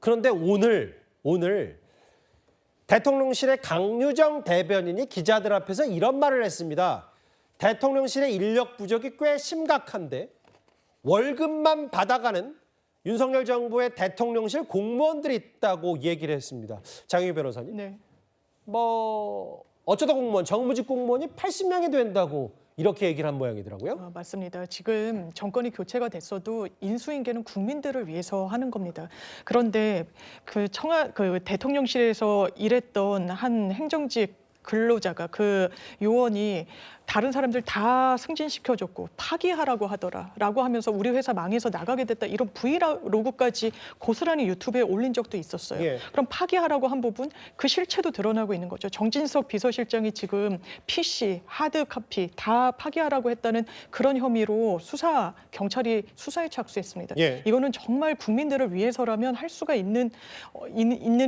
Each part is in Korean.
그런데 오늘 대통령실의 강유정 대변인이 기자들 앞에서 이런 말을 했습니다. 대통령실의 인력 부족이 꽤 심각한데 월급만 받아가는 윤석열 정부의 대통령실 공무원들이 있다고 얘기를 했습니다. 장유희 변호사님. 네. 어쩌다 공무원, 정무직 공무원이 80명이 된다고 이렇게 얘기를 한 모양이더라고요. 맞습니다. 지금 정권이 교체가 됐어도 인수인계는 국민들을 위해서 하는 겁니다. 그런데 그 대통령실에서 일했던 한 행정직 근로자가 그 요원이 다른 사람들 다 승진시켜줬고 파기하라고 하더라라고 하면서 우리 회사 망해서 나가게 됐다 이런 브이로그까지 고스란히 유튜브에 올린 적도 있었어요. 예. 그럼 파기하라고 한 부분 그 실체도 드러나고 있는 거죠. 정진석 비서실장이 지금 PC, 하드카피 다 파기하라고 했다는 그런 혐의로 경찰이 수사에 착수했습니다. 예. 이거는 정말 국민들을 위해서라면 할 수가 있는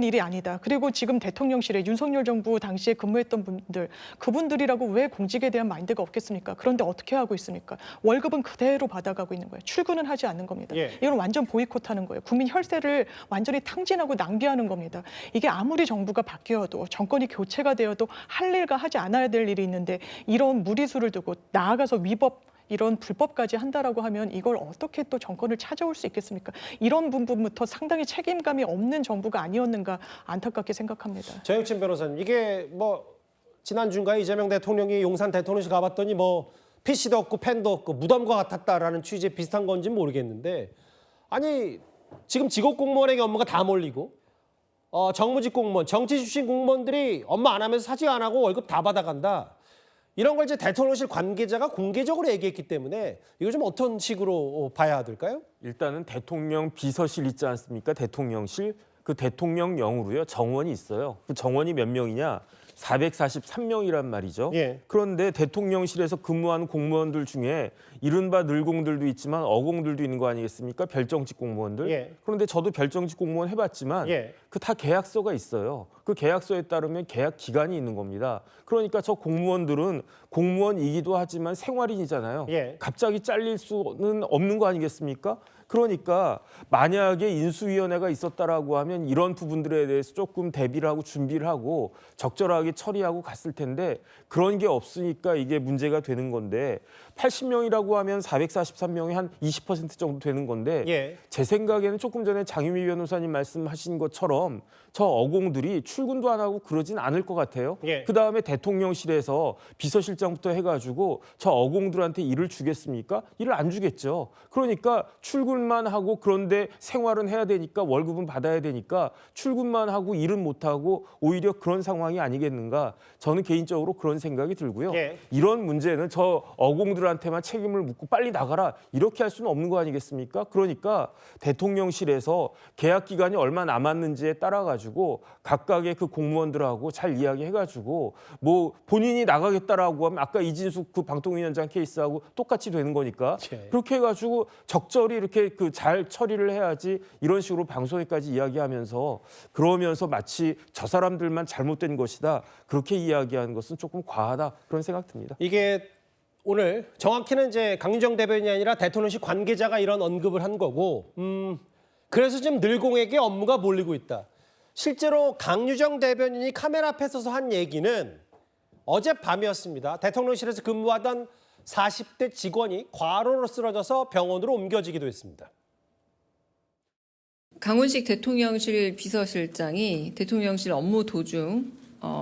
일이 아니다. 그리고 지금 대통령실에 윤석열 정부 당시에 근무했던 분들 그분들이라고 왜 공직에 대한 마인드가 없겠습니까? 그런데 어떻게 하고 있습니까? 월급은 그대로 받아가고 있는 거예요. 출근은 하지 않는 겁니다. 예. 이건 완전 보이콧하는 거예요. 국민 혈세를 완전히 탕진하고 낭비하는 겁니다. 이게 아무리 정부가 바뀌어도 정권이 교체가 되어도 할 일과 하지 않아야 될 일이 있는데 이런 무리수를 두고 나아가서 위법 이런 불법까지 한다라고 하면 이걸 어떻게 또 정권을 찾아올 수 있겠습니까? 이런 부분부터 상당히 책임감이 없는 정부가 아니었는가 안타깝게 생각합니다. 정혁진 변호사님, 이게 지난주인가에 이재명 대통령이 용산 대통령실 가봤더니 PC도 없고 펜도 없고 무덤과 같았다라는 취지에 비슷한 건지는 모르겠는데 아니 지금 직업 공무원에게 업무가 다 몰리고 정무직 공무원, 정치 출신 공무원들이 업무 안 하면서 사직 안 하고 월급 다 받아간다. 이런 걸 이제 대통령실 관계자가 공개적으로 얘기했기 때문에 이거 좀 어떤 식으로 봐야 될까요? 일단은 대통령 비서실 있지 않습니까? 대통령실. 그 대통령령으로요. 정원이 있어요. 그 정원이 몇 명이냐? 443명이란 말이죠. 예. 그런데 대통령실에서 근무하는 공무원들 중에 이른바 늘공들도 있지만 어공들도 있는 거 아니겠습니까? 별정직 공무원들. 예. 그런데 저도 별정직 공무원 해봤지만 예. 그 다 계약서가 있어요. 그 계약서에 따르면 계약 기간이 있는 겁니다. 그러니까 저 공무원들은 공무원이기도 하지만 생활인이잖아요. 예. 갑자기 잘릴 수는 없는 거 아니겠습니까? 그러니까 만약에 인수위원회가 있었다라고 하면 이런 부분들에 대해서 조금 대비를 하고 준비를 하고 적절하게 처리하고 갔을 텐데 그런 게 없으니까 이게 문제가 되는 건데 80명이라고 하면 443명이 한 20% 정도 되는 건데 예. 제 생각에는 조금 전에 장유미 변호사님 말씀하신 것처럼 저 어공들이 출근도 안 하고 그러진 않을 것 같아요. 예. 그다음에 대통령실에서 비서실장부터 해가지고 저 어공들한테 일을 주겠습니까? 일을 안 주겠죠. 그러니까 출근만 하고 그런데 생활은 해야 되니까 월급은 받아야 되니까 출근만 하고 일은 못하고 오히려 그런 상황이 아니겠는가. 저는 개인적으로 그런 생각이 들고요. 예. 이런 문제는 저 어공들한테만 책임을 묻고 빨리 나가라 이렇게 할 수는 없는 거 아니겠습니까? 그러니까 대통령실에서 계약 기간이 얼마 남았는지에 따라 가지고 각각의 그 공무원들하고 잘 이야기해가지고 본인이 나가겠다라고 하면 아까 이진숙 그 방통위원장 케이스하고 똑같이 되는 거니까 예. 그렇게 해가지고 적절히 이렇게 그 잘 처리를 해야지 이런 식으로 방송에까지 이야기하면서 그러면서 마치 저 사람들만 잘못된 것이다 그렇게 이야기하는 것은 조금 과하다 그런 생각 듭니다. 이게 오늘 정확히는 이제 강유정 대변인이 아니라 대통령실 관계자가 이런 언급을 한 거고 그래서 지금 늘공에게 업무가 몰리고 있다. 실제로 강유정 대변인이 카메라 앞에 서서 한 얘기는 어젯밤이었습니다. 대통령실에서 근무하던 40대 직원이 과로로 쓰러져서 병원으로 옮겨지기도 했습니다. 강훈식 대통령실 비서실장이 대통령실 업무 도중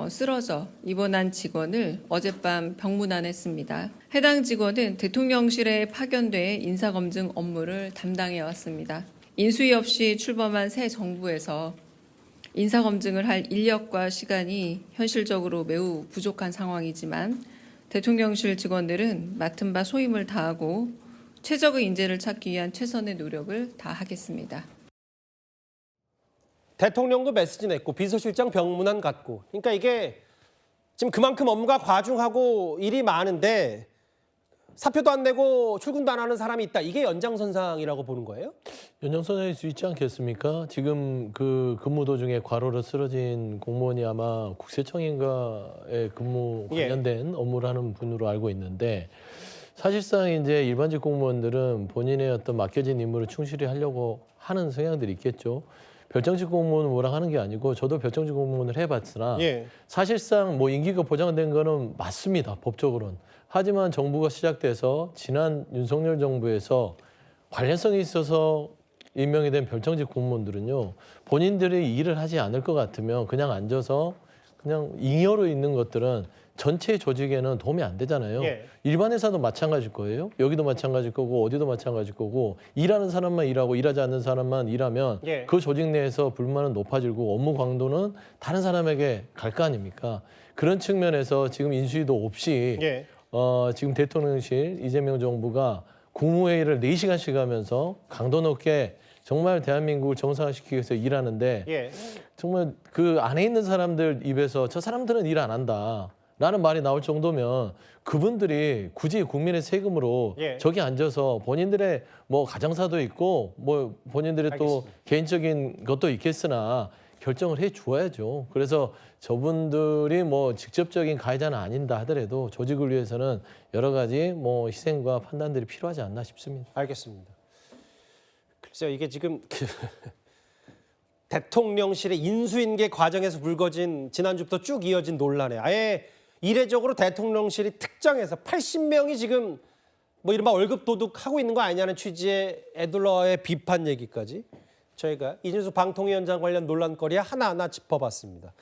쓰러져 입원한 직원을 어젯밤 병문안했습니다. 해당 직원은 대통령실에 파견돼 인사검증 업무를 담당해 왔습니다. 인수위 없이 출범한 새 정부에서 인사검증을 할 인력과 시간이 현실적으로 매우 부족한 상황이지만 대통령실 직원들은 맡은 바 소임을 다하고 최적의 인재를 찾기 위한 최선의 노력을 다하겠습니다. 대통령도 메시지 냈고 비서실장 병문안 갔고 그러니까 이게 지금 그만큼 업무가 과중하고 일이 많은데 사표도 안 내고 출근도 안 하는 사람이 있다. 이게 연장선상이라고 보는 거예요? 연장선상일 수 있지 않겠습니까? 지금 그 근무 도중에 과로로 쓰러진 공무원이 아마 국세청인가에 근무 관련된 업무를 하는 분으로 알고 있는데 사실상 이제 일반직 공무원들은 본인의 어떤 맡겨진 임무를 충실히 하려고 하는 성향들이 있겠죠. 별정직 공무원을 뭐라 하는 게 아니고 저도 별정직 공무원을 해봤으나 예. 사실상 뭐 임기가 보장된 거는 맞습니다. 법적으로는. 하지만 정부가 시작돼서 지난 윤석열 정부에서 관련성이 있어서 임명이 된 별정직 공무원들은요. 본인들이 일을 하지 않을 것 같으면 그냥 앉아서 그냥 잉여로 있는 것들은 전체 조직에는 도움이 안 되잖아요. 예. 일반 회사도 마찬가지일 거예요. 여기도 마찬가지일 거고 어디도 마찬가지일 거고 일하는 사람만 일하고 일하지 않는 사람만 일하면 예. 그 조직 내에서 불만은 높아지고 업무 강도는 다른 사람에게 갈 거 아닙니까? 그런 측면에서 지금 인수위도 없이 예. 지금 대통령실 이재명 정부가 국무회의를 4시간씩 하면서 강도 높게 정말 대한민국을 정상화시키기 위해서 일하는데 예. 정말 그 안에 있는 사람들 입에서 저 사람들은 일 안 한다. 라는 말이 나올 정도면 그분들이 굳이 국민의 세금으로 예. 저기 앉아서 본인들의 뭐 가정사도 있고 뭐 본인들의 또 알겠습니다. 개인적인 것도 있겠으나 결정을 해 주어야죠. 그래서 저분들이 뭐 직접적인 가해자는 아닌다 하더라도 조직을 위해서는 여러 가지 뭐 희생과 판단들이 필요하지 않나 싶습니다. 알겠습니다. 글쎄요, 이게 지금 대통령실의 인수인계 과정에서 불거진 지난주부터 쭉 이어진 논란에 아예 이례적으로 대통령실이 특정해서 80명이 지금 뭐 이른바 월급 도둑하고 있는 거 아니냐는 취지의 애들러의 비판 얘기까지 저희가 이준수 방통위원장 관련 논란거리에 하나하나 짚어봤습니다.